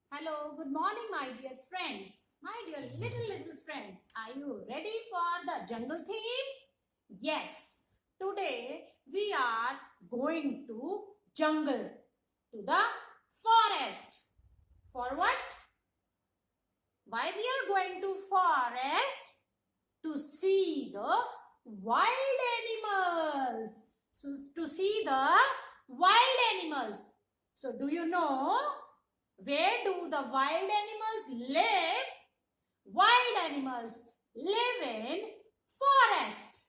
Hello, good morning, my dear friends. My dear little friends, are you ready for the jungle theme? Yes, today we are going to jungle, to the forest. For what? Why we are going to forest? To see the wild animals. So, to see the wild animals. So, do you know where do the wild animals live? Wild animals live in forest.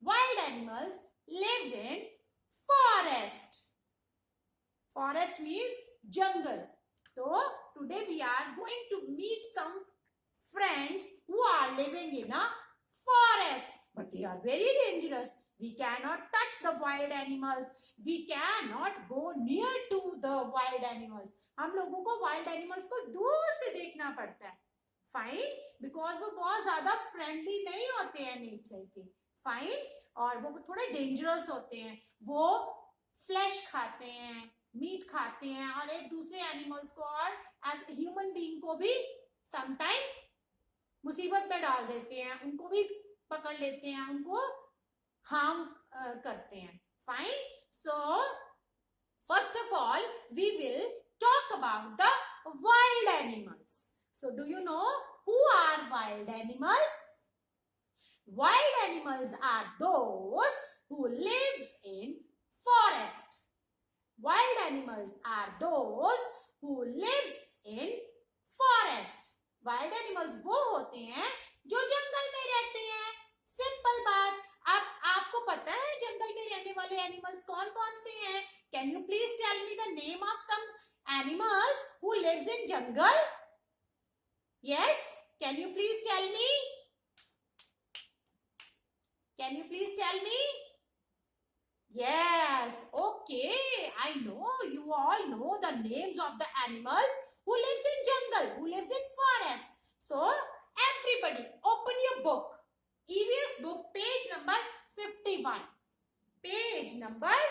Wild animals live in forest. Forest means jungle. So today we are going to meet some friends who are living in a forest, but they are very dangerous. We cannot touch the wild animals. We cannot go near to the wild animals. हम लोगों को wild animals को दूर से देखना पड़ता है. Fine, because वो बहुत ज्यादा फ्रेंडली नहीं होते हैं नेचर के. फाइन, और वो थोड़े डेंजरस होते हैं. वो फ्लैश खाते हैं, मीट खाते हैं, और एक दूसरे एनिमल्स को और एज ह्यूमन बीइंग को भी समटाइम मुसीबत में डाल देते हैं. उनको भी पकड़ लेते हैं, उनको हार्म करते हैं. Fine, so first of all we will talk about the wild animals. So do you know who are wild animals? Wild animals are those who lives in forest. Wild animals are those who lives in forest. Wild animals वो होते हैं जो जंगल में रहते हैं. Simple बात. अब आपको पता है जंगल में रहने वाले एनिमल्स कौन कौन से हैं? Can you please tell me the name of some animals who lives in jungle? Yes, can you please tell me? Can you please tell me? Yes, okay, I know you all know the names of the animals who lives in jungle, who lives in forest. So everybody open your book, EVS book, page number 51. Page number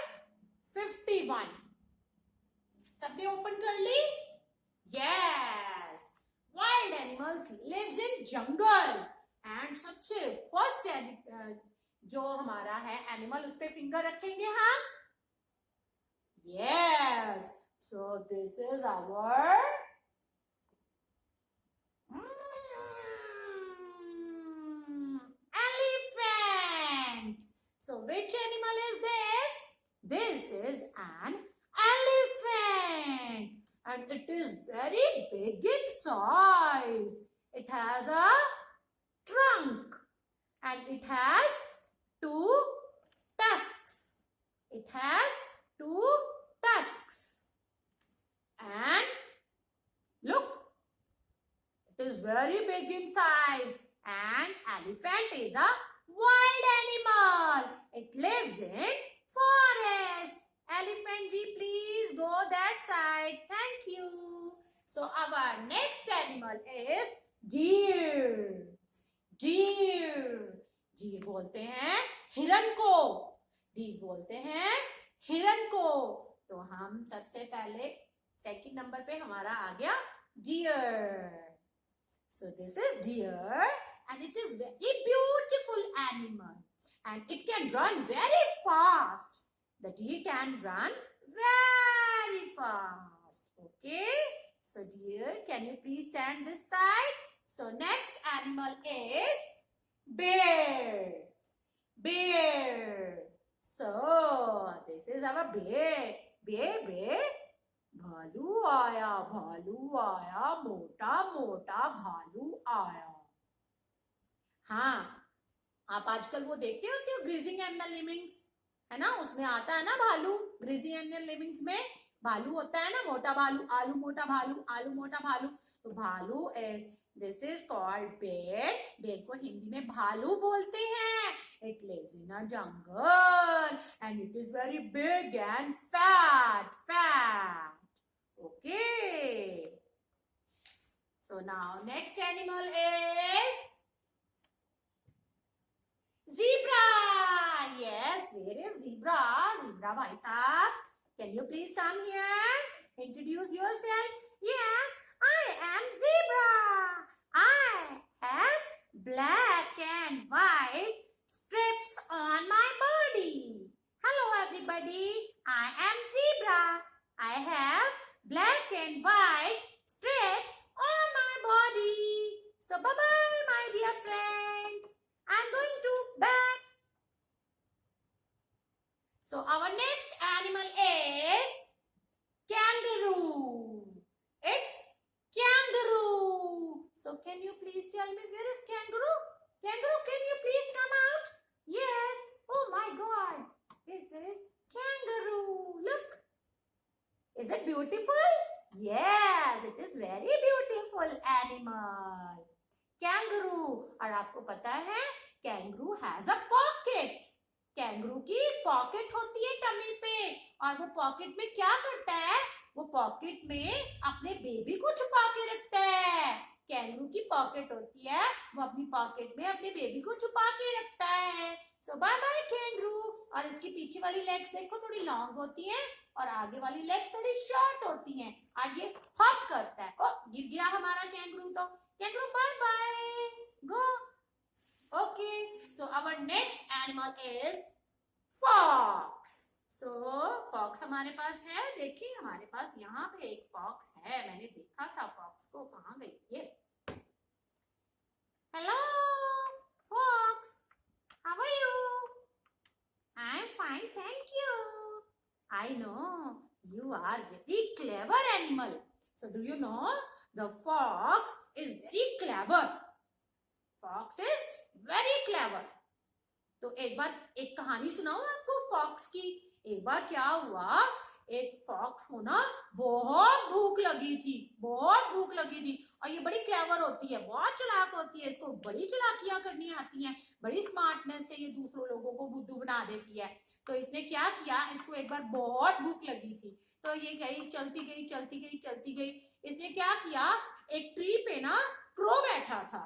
51. सबने open कर ली? Yes, wild animals lives in jungle. And सबसे first जो हमारा है animal, उस पे finger रखेंगे हम. Yes, so this is our elephant. So which animal is this? This is an elephant, and it is very big in size. It has a trunk and it has two tusks. It has two tusks. And look, it is very big in size. And elephant is a wild animal. It lives in forest. Elephant ji, please go that side. Thank you. So our next animal is deer. Deer. deer बोलते हैं हिरन को. deer बोलते हैं हिरन को. तो हम सबसे पहले सेकंड नंबर पे हमारा आ गया deer. So this is deer, and it is very beautiful animal, and it can run very fast. The deer can run very fast. Okay, so deer, can you please stand this side? So next animal is bear. Bear. So this is our bear. Bear. भालू आया, मोटा मोटा भालू आया. हाँ, आप आजकल वो देखते होते हो ग्रीजिंग एंड द लिमिंग्स, है ना? उसमें आता है ना भालू. ग्रीजिंग एंड द लिमिंग्स में भालू होता है ना, मोटा भालू, आलू मोटा भालू, आलू मोटा भालू. तो भालू इज, दिस इज कॉल्ड बेर. बेर को हिंदी में भालू बोलते हैं. It lives in a jungle and it is very big and fat. Okay. So now next animal is zebra. Yes, where is zebra? Zebra bhai sahab, can you please come here? Introduce yourself. Yes, have black and white strips on my body. So bye bye, my dear friends. I'm going to bed. So our next animal is kangaroo. It's kangaroo. So can you please tell me where is kangaroo? Kangaroo, can you please come out? Yes. Oh my God. This is kangaroo. Look. Is it beautiful? Yes, it is very beautiful animal. Kangaroo. और आपको पता है kangaroo has a pocket. Kangaroo की pocket होती है tummy पे और वो पॉकेट में क्या करता है? वो पॉकेट में अपने बेबी को छुपा के रखता है। कैंगरू की पॉकेट होती है, वो अपनी पॉकेट में अपने बेबी को छुपा के रखता है। सो बाय बाय कैंगरू। और इसकी पीछे वाली लेग्स देखो थोड़ी लॉन्ग होती हैं और आगे वाली लेग्स थोड़ी शॉर्ट होती हैं और ये हॉप करता है। ओ गिर गया हमारा कैंगरू। तो kangaroo bye bye, go. Okay, so our next animal is fox. So fox हमारे पास है। देखिए हमारे पास यहाँ पे एक fox है। मैंने देखा था fox को, कहाँ गई ये? Hello, fox. How are you? I'm fine, thank you. I know you are very clever animal. So do you know the fox is very clever. Fox is very clever. तो एक बार एक कहानी सुनाऊं आपको फॉक्स की। एक बार क्या हुआ, एक फॉक्स को ना बहुत भूख लगी थी, बहुत भूख लगी थी। और ये बड़ी क्लेवर होती है, बहुत चालाक होती है, इसको बड़ी चालाकियां करनी आती हैं, बड़ी स्मार्टनेस से ये दूसरों लोगों को बुद्धू बना देती है। तो इसने क्या किया, इसको एक बार बहुत भूख लगी थी तो ये गई, चलती गई चलती गई चलती गई। इसने क्या किया, एक ट्री पे ना क्रो बैठा था,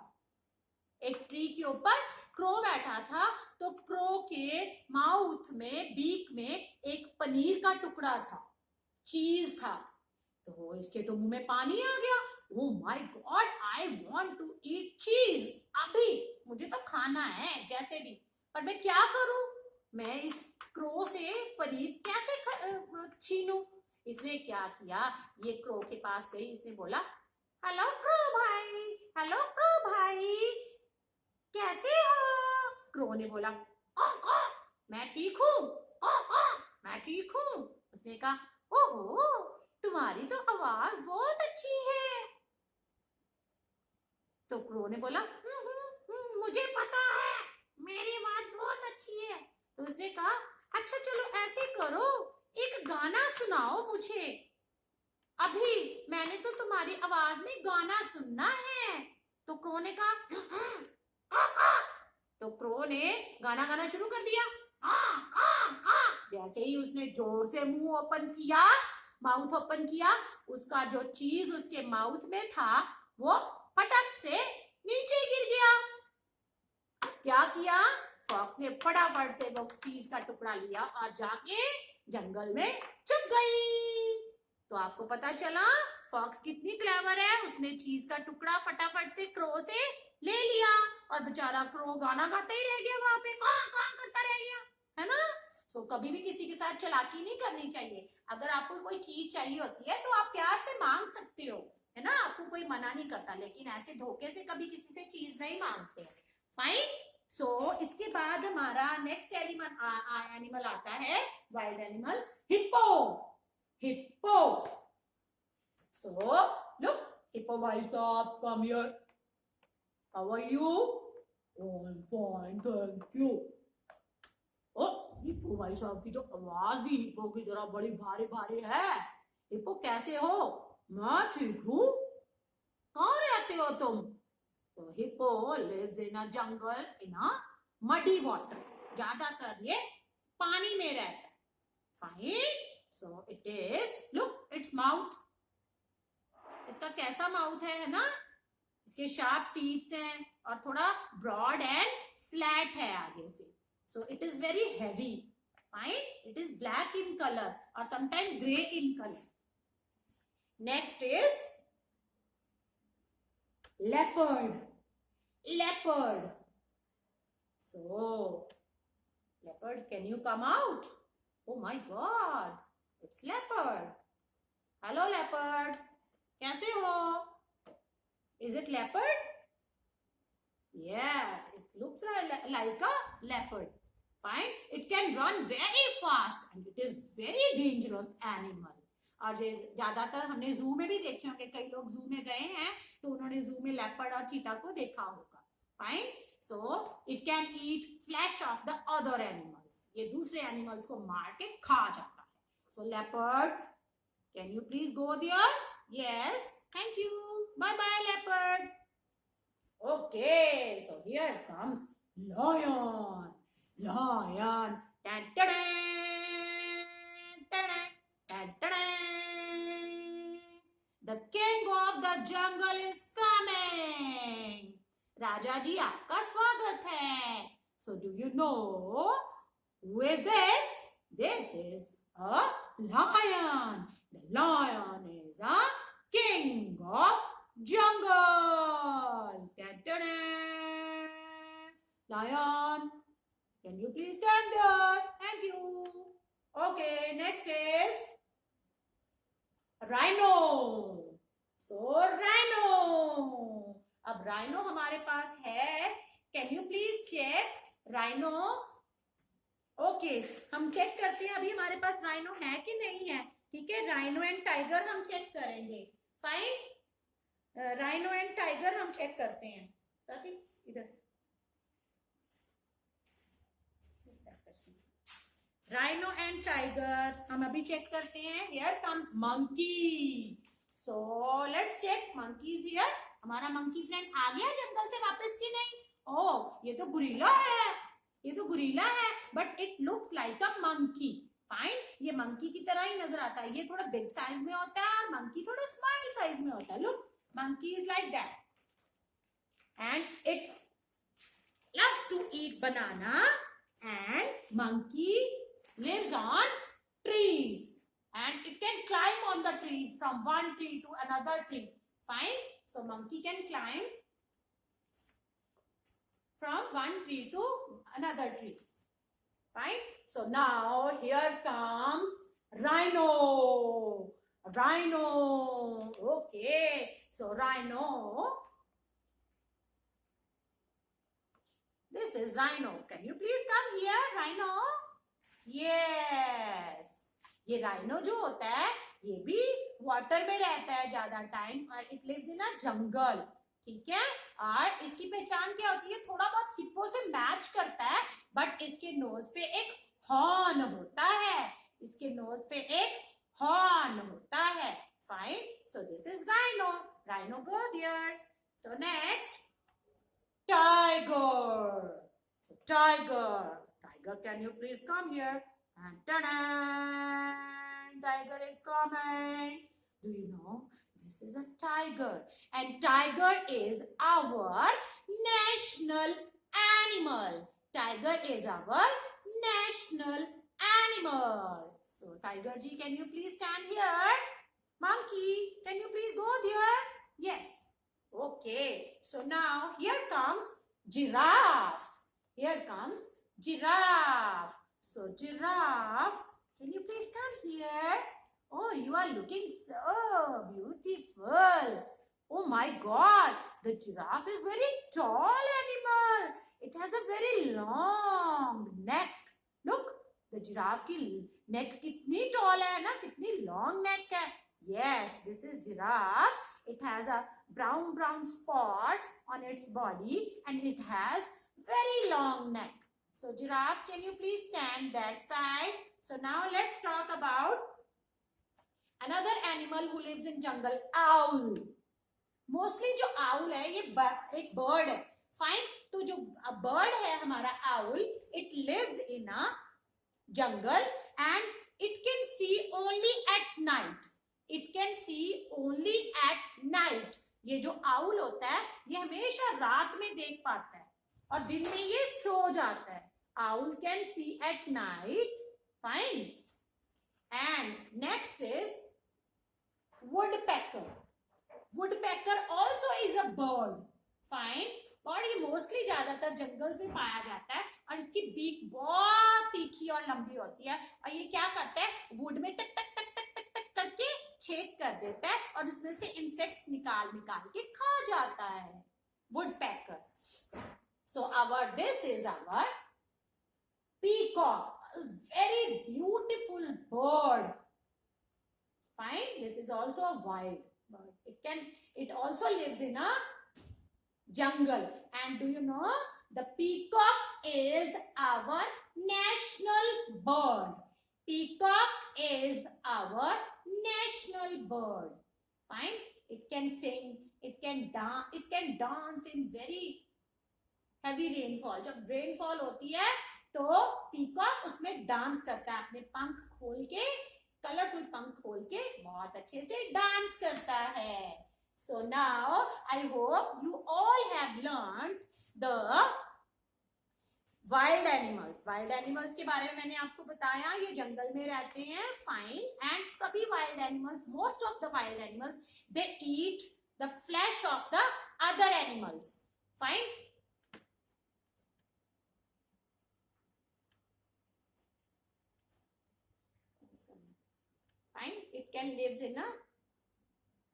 एक ट्री के ऊपर क्रो बैठा था। तो क्रो के माउथ में, बीक में एक पनीर का टुकड़ा था, चीज था। तो इसके तो मुंह में पानी आ गया। Oh my God, I want to eat cheese. अभी मुझे तो खाना है जैसे भी, पर मैं क्या करूं? मैं इस क्रो से पनीर कैसे छीनूं? इसने क्या किया, ये क्रो के पास गई। इसने बोला, हेलो क्रो भाई, हेलो क्रो भाई, कैसे हो? क्रो ने बोला, कौ, मैं ठीक हूँ, मैं ठीक हूँ। उसने कहा, ओहो, तुम्हारी तो आवाज बहुत अच्छी है। तो क्रो ने बोला, मुझे पता है, मेरी आवाज बहुत अच्छी है। तो उसने कहा, अच्छा चलो ऐसे करो, एक गाना सुनाओ मुझे। अभी मैंने तो तुम्हारी आवाज में गाना सुनना है। तो क्रो ने कहा, तो क्रो ने गाना गाना शुरू कर दिया। जैसे ही उसने जोर से मुंह ओपन किया, माउथ ओपन किया, उसका जो चीज उसके माउथ में था वो फटक से नीचे गिर गया। क्या किया, फॉक्स ने फटाफट से वो चीज का टुकड़ा लिया और जाके जंगल में छुप गई। तो आपको पता चला फॉक्स कितनी क्लेवर है। उसने चीज का टुकड़ा फटाफट से क्रो से ले लिया और बेचारा क्रो गाना गाता ही रह गया, वहां पे कहाँ करता रह गया, है ना। सो कभी भी किसी के साथ चालाकी नहीं करनी चाहिए। अगर आपको कोई चीज चाहिए होती है तो आप प्यार से मांग सकते हो, है ना, आपको कोई मना नहीं करता, लेकिन ऐसे धोखे से कभी किसी से चीज नहीं मांगते। फाइन। सो इसके बाद हमारा नेक्स्ट एनिमल आता है, wild animal, hippo. Hippo. So look, hippo भाई साहब, come here. How are you? Oh, I'm fine, thank you. Oh, hippo भाई साहब की तो आवाज भी हिप्पो की तरह बड़ी भारी भारी है। हिप्पो कैसे हो? मैं ठीक हूँ। कहाँ रहते हो तुम? तो hippo lives in a jungle in a muddy water. ज्यादातर ये पानी में रहता है। Fine. So it is, look, its mouth. इसका कैसा माउथ है ना? इसके शार्प टीथ हैं और थोड़ा ब्रॉड एंड फ्लैट है आगे से। So it is very heavy. Fine. It is black in colour और sometime grey in colour. Next is leopard. Leopard. So leopard, can you come out? Oh my god, it's leopard. Hello leopard, कैसे हो? Is it leopard? Yeah, it looks like a leopard. Fine. It can run very fast and it is very dangerous animal. और ज्यादातर हमने जू में भी देखे होंगे, कई लोग जू में गए हैं तो उन्होंने जू में लेपर्ड और चीता को देखा होगा. Fine. So it can eat flesh of the other animals. ये दूसरे एनिमल्स को मार के खा जाता है. So leopard, can you please go there? Yes, thank you. Bye bye leopard. Okay, so here comes lion. Lion. Tan, tan, tan, tan, tan. The king of the jungle is coming. राजा जी आपका स्वागत है. So do you know who is this? This is a lion. The lion is a king of jungle. Lion, can you please stand there? Thank you. Okay, next is rhino. So rhino. अब rhino हमारे पास है. Can you please check rhino? Okay, हम check करते हैं अभी हमारे पास rhino है कि नहीं है. ठीक है, rhino एंड टाइगर हम चेक करेंगे. फाइन. राइनो एंड टाइगर हम चेक करते हैं. साथी इधर. राइनो एंड टाइगर हम अभी चेक करते हैं. Here comes monkey. So let's check monkeys here. हमारा मंकी फ्रेंड आ गया जंगल से वापस कि नहीं? ओह, ये तो गुरिल्ला है. ये तो गुरिल्ला है but it looks like a monkey. Fine. ये मंकी की तरह ही नजर आता है. ये थोड़ा बिग साइज में होता है और मंकी थोड़ा स्मॉल साइज में होता है. Look, monkey is like that and it loves to eat banana and monkey lives on trees and it can climb on the trees from one tree to another tree. Fine. So monkey can climb from one tree to another tree. Fine. So now here comes rhino. Rhino. Okay. So rhino, this is rhino. Can you please come here, rhino? Yes. ये rhino जो होता है ये भी water में रहता है ज्यादा टाइम और इट लिव्स इन अ जंगल. ठीक है. और इसकी पहचान क्या होती है? थोड़ा बहुत हिप्पो से मैच करता है बट इसके नोज पे एक हॉर्न होता है. इसके नोज पे एक हॉर्न होता है. Fine. So this is rhino. Rhino go there. So next, tiger. So tiger. Tiger, can you please come here? And ta-da! Tiger is coming. Do you know? This is a tiger. And tiger is our national animal. Tiger is our national animal. So tiger ji, can you please stand here? Monkey, can you please go there? Yes. Okay. So now here comes giraffe. Here comes giraffe. So giraffe, can you please come here? Oh, you are looking so beautiful. Oh my God, the giraffe is very tall animal. It has a very long neck. Look, the giraffe की neck कितनी tall है ना, कितनी long neck है. Yes, this is giraffe. It has a brown spots on its body and it has very long neck. So giraffe, can you please stand that side? So now let's talk about another animal who lives in jungle, owl. Mostly जो owl है ये एक bird है. Fine. तो जो bird है हमारा owl, it lives in a jungle and it can see only at night. It can see only at night. ये जो owl होता है ये हमेशा रात में देख पाता है और दिन में ये सो जाता है. Owl can see at night. Fine. And next is woodpecker. Woodpecker also is a bird. Fine. और ये मोस्टली ज्यादातर जंगल से पाया जाता है और इसकी बीक बहुत तीखी और लंबी होती है और ये क्या करता है, वुड में टक टक टक टक टक टक करके छेद कर देता है और उसमें से इंसेक्ट्स निकाल निकाल के खा जाता है, woodpecker. So this is our peacock, a very beautiful bird. Fine. This is also a wild bird. It also lives in a jungle. And do you know, the peacock is our national bird. Peacock is our national bird. Fine. It can sing, it can dance in very heavy rainfall. जब rainfall होती है तो peacock उसमें dance करता है, अपने पंख खोल के, कलरफुल पंख खोल के बहुत अच्छे से डांस करता है. So now I hope you all have learned the wild animals. Wild animals के बारे में मैंने आपको बताया, ये जंगल में रहते हैं. Fine. And सभी wild animals, most of the wild animals, they eat the flesh of the other animals. Fine. Fine. It can live in a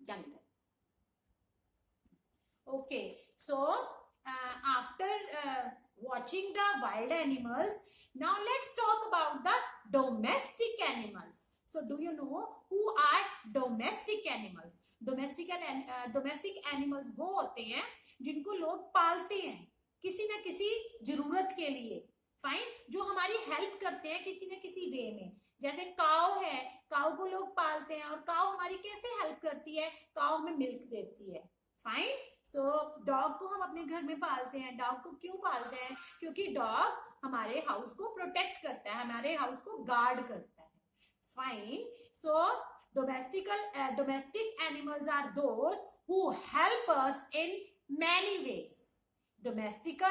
jungle. Okay. So after watching the wild animals, now let's talk about the domestic animals. So do you know who are domestic animals? Domestic animals वो होते हैं जिनको लोग पालते हैं किसी न किसी जरूरत के लिए. फाइन. जो हमारी हेल्प करते हैं किसी न किसी वे में. जैसे काव है, काव को लोग पालते हैं और काव हमारी कैसे हेल्प करती है, काव हमें मिल्क देती है. फाइन. सो डॉग को हम अपने घर में पालते हैं. डॉग को क्यों पालते हैं? क्योंकि डॉग हमारे हाउस को प्रोटेक्ट करता है, हमारे हाउस को गार्ड करता है. Fine. So domestic animals are those who help us in many ways. Domestic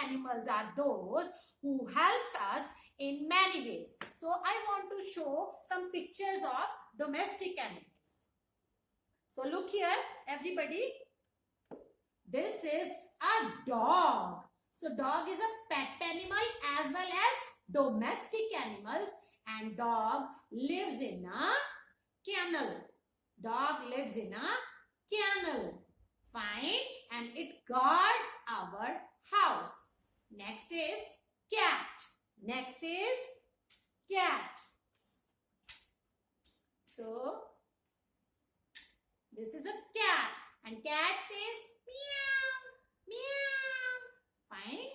animals are those who helps us in many ways. So I want to show some pictures of domestic animals. So look here, everybody. This is a dog. So dog is a pet animal as well as domestic animals, and dog lives in a kennel. Dog lives in a kennel. Fine. And it guards our house. Next is cat. Next is cat. So this is a cat, and cat says meow, meow. Fine.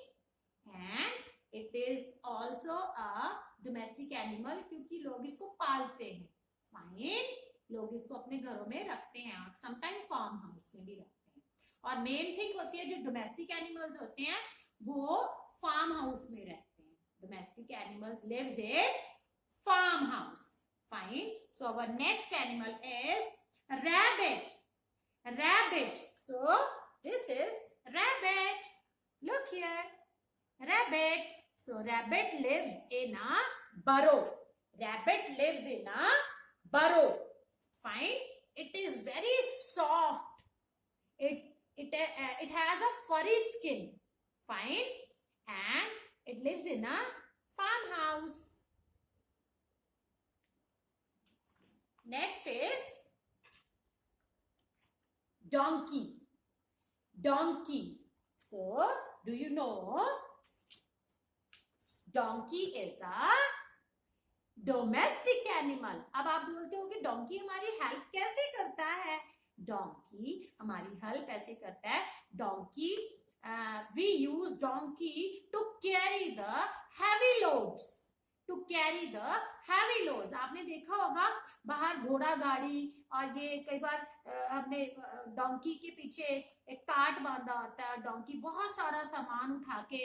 And it is also a domestic animal क्योंकि लोग इसको पालते हैं. Fine. लोग इसको अपने घरों में रखते हैं और समटाइम फार्म हाउस में भी रखते हैं. और मेन थिंग होती है जो डोमेस्टिक एनिमल्स होते हैं वो फार्म हाउस में रहते हैं. Domestic animals lives in farm house. Fine. So our next animal is rabbit. Rabbit. So this is rabbit. Look here. Rabbit. So rabbit lives in a burrow. Rabbit lives in a burrow. Fine. It is very soft. It has a furry skin. Fine. And it lives in a farmhouse. Next is donkey. Donkey. So, do you know donkey is a domestic animal? अब आप बोलते हो कि donkey हमारी help कैसे करता है? Donkey हमारी help ऐसे करता है. Donkey we use donkey to carry the heavy loads. To carry the heavy loads. आपने देखा होगा बाहर घोड़ा गाड़ी और ये कई बार हमने डोंकी के पीछे एक कार्ट बांधा होता है. डोंकी बहुत सारा सामान उठा के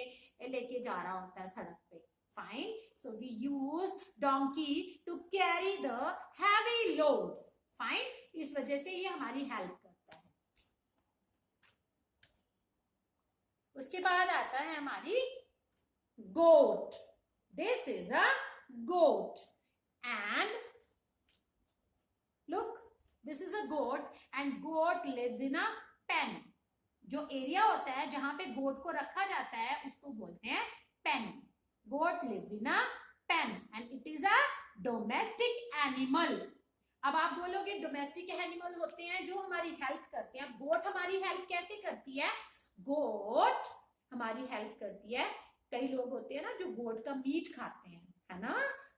लेके जा रहा होता है सड़क पे. Fine. So we use donkey to carry the heavy loads. Fine. इस वजह से ये हमारी हेल्प करता है. उसके बाद आता है हमारी goat. This is a goat. And look, this is a goat and goat lives in a pen. जो एरिया होता है जहां पे गोट को रखा जाता है उसको बोलते हैं pen. Goat lives in a pen and it is a domestic animal. अब आप बोलोगे डोमेस्टिक एनिमल होते हैं जो हमारी हेल्प करते हैं। गोट हमारी हेल्प कैसे करती है? गोट हमारी हेल्प करती है, कई लोग होते हैं ना जो गोट का मीट खाते हैं, है ना,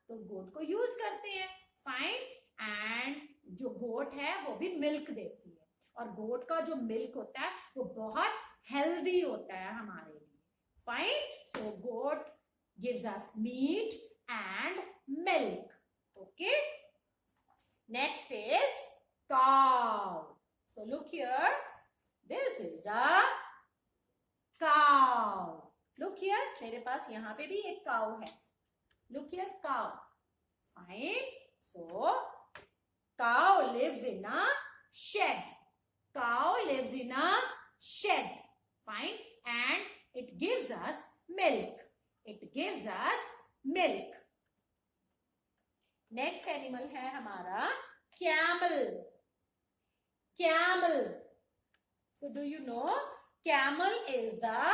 तो गोट को यूज करते हैं। फाइन। एंड जो गोट है वो भी मिल्क देती है, और गोट का जो मिल्क होता है वो बहुत हेल्दी होता है हमारे लिए। Fine. So goat gives us meat and milk. Okay. Next is cow. So look here. This is a cow. Look here. मेरे पास यहाँ पे भी एक cow है. Look here, cow. Fine. So cow lives in a shed. Cow lives in a shed. Fine. And it gives us milk. It gives us milk. Next animal है हमारा camel. Camel. So do you know camel is the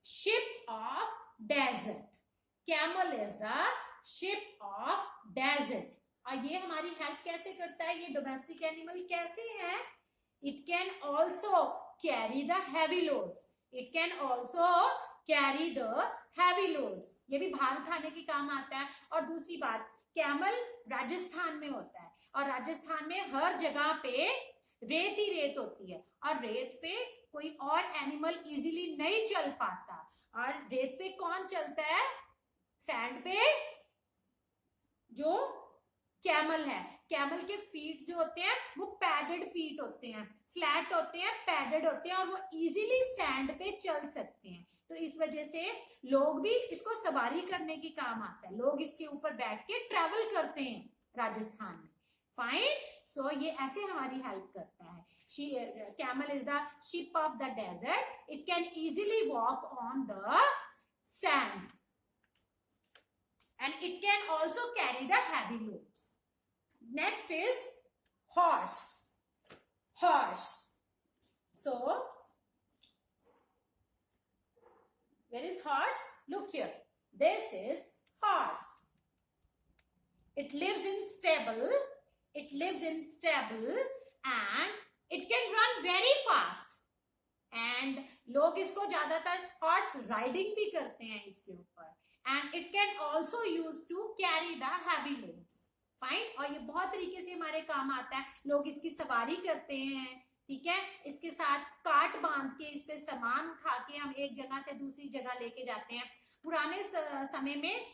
ship of desert. Camel is the ship of desert. और ये हमारी help कैसे करता है? ये domestic animal कैसे है? It can also carry the heavy loads. It can also carry the heavy loads. ये भी भार उठाने के काम आता है. और दूसरी बात, कैमल राजस्थान में होता है, और राजस्थान में हर जगह पे रेत ही रेत होती है, और रेत पे कोई और एनिमल इजीली नहीं चल पाता. और रेत पे कौन चलता है? सैंड पे जो कैमल है. कैमल के फीट जो होते हैं वो पैडेड फीट होते हैं, फ्लैट होते हैं, पैडेड होते हैं, और वो इजीली सैंड पे चल सकते हैं. तो इस वजह से लोग भी इसको सवारी करने की काम आता है. लोग इसके ऊपर बैठ के ट्रैवल करते हैं राजस्थान में. फाइन. सो ये ऐसे हमारी हेल्प करता है. Camel is the ship of the desert. It can easily walk on the sand and it can also carry the heavy loads. Next is horse. Horse. So where is horse? Look here. This is horse. It lives in stable. It lives in stable and it can run very fast. And लोग इसको ज्यादातर horse riding भी करते हैं इसके ऊपर. And it can also use to carry the heavy loads. Fine. और ये बहुत तरीके से हमारे काम आता है. लोग इसकी सवारी करते हैं, ठीक है, इसके साथ काट बांध के इस पे सामान उठा के हम एक जगह से दूसरी जगह लेके जाते हैं. पुराने समय में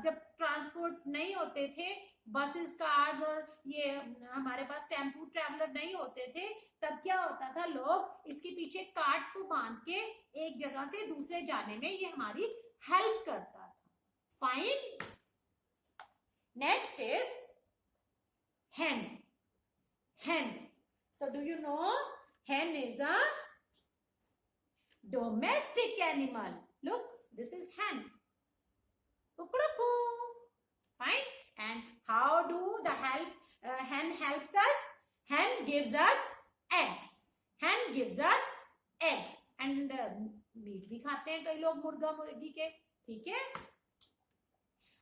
जब ट्रांसपोर्ट नहीं होते थे, बसेस, कार्स और ये हमारे पास टेम्पू ट्रैवलर नहीं होते थे, तब क्या होता था, लोग इसके पीछे काट को बांध के एक जगह से दूसरे जाने में ये हमारी हेल्प करता था. Fine. Next is hen. Hen. So do you know hen is a domestic animal? Look, this is hen. Kukuruku. Fine. And how do the hen helps us? Hen gives us eggs. Hen gives us eggs. And meat भी खाते हैं कई लोग मुर्गा मुर्गी के, ठीक है.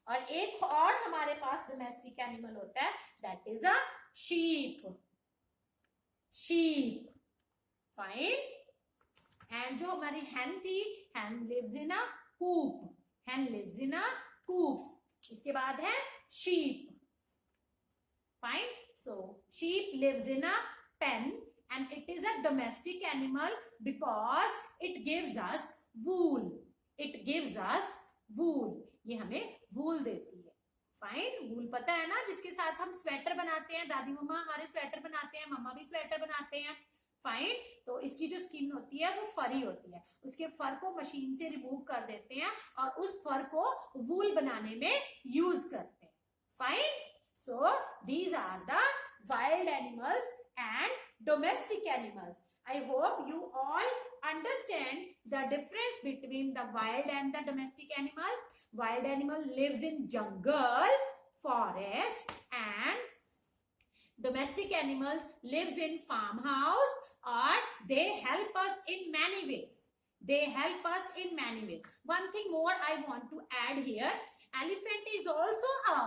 और एक और हमारे पास डोमेस्टिक एनिमल होता है, that is a sheep. Sheep. Fine. And जो हमारी hen थी, hen lives in a coop. hen lives in a coop. इसके बाद है sheep. Fine. So sheep lives in a pen and it is a domestic animal because it gives us wool. It gives us wool. ये हमें वूल देती है. Fine. वूल पता है ना, जिसके साथ हम स्वेटर बनाते हैं. दादी मम्मा हमारे स्वेटर बनाते हैं, मम्मा भी स्वेटर बनाते हैं. फाइन. तो इसकी जो स्किन होती है वो फरी होती है. उसके फर को मशीन से रिमूव कर देते हैं और उस फर को वूल बनाने में यूज करते हैं. Fine. So these are the wild animals and domestic animals. I hope you all understand the difference between the wild and the domestic animal. Wild animal lives in jungle, forest, and domestic animals lives in farmhouse, or they help us in many ways. They help us in many ways. One thing more I want to add here. Elephant is also a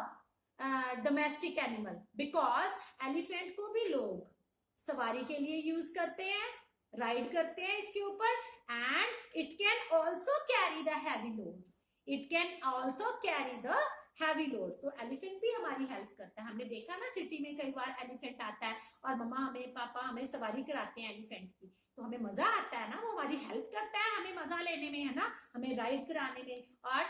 domestic animal, because elephant को भी लोग सवारी के लिए use करते हैं, ride करते हैं इसके ऊपर, and it can also carry the heavy loads, it can also carry the heavy loads. तो एलिफेंट भी हमारी हेल्प करता है। हमने देखा ना सिटी में कई बार एलिफेंट आता है और मम्मा हमें पापा हमें सवारी कराते हैं एलिफेंट की, तो हमें मजा आता है ना, वो हमारी हेल्प करता है हमें मजा लेने में, है ना, हमें राइड कराने में, और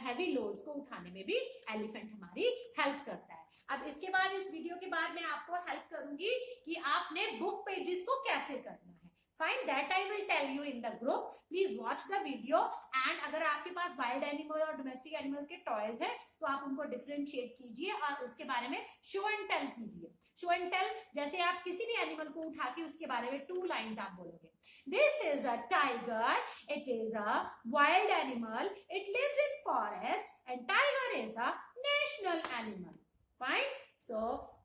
हैवी लोड्स को उठाने में भी एलिफेंट हमारी हेल्प करता है। अब इसके बाद इस वीडियो के बाद मैं आपको हेल्प करूंगी कि आपने बुक पेजेस को कैसे करना है। Fine, that I will tell you in the group. Please watch the video. And अगर आपके पास वाइल्ड एनिमल और डोमेस्टिक एनिमल के टॉयज है तो आप उनको डिफरेंशिएट कीजिए और उसके बारे में शो एंड टेल कीजिए। शो एंड टेल जैसे आप किसी भी एनिमल को उठा के उसके बारे में 2 लाइन्स आप बोलोगे। This is a tiger. It is a wild animal. It lives in forest and tiger is the national animal. Fine. So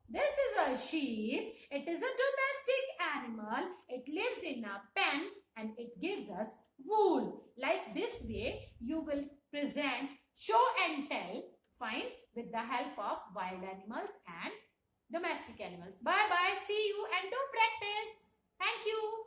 this is a sheep. It is a domestic animal. It lives in a pen and it gives us wool. Like this way you will present show and tell, fine, with the help of wild animals and domestic animals. Bye bye. See you and do practice. Thank you.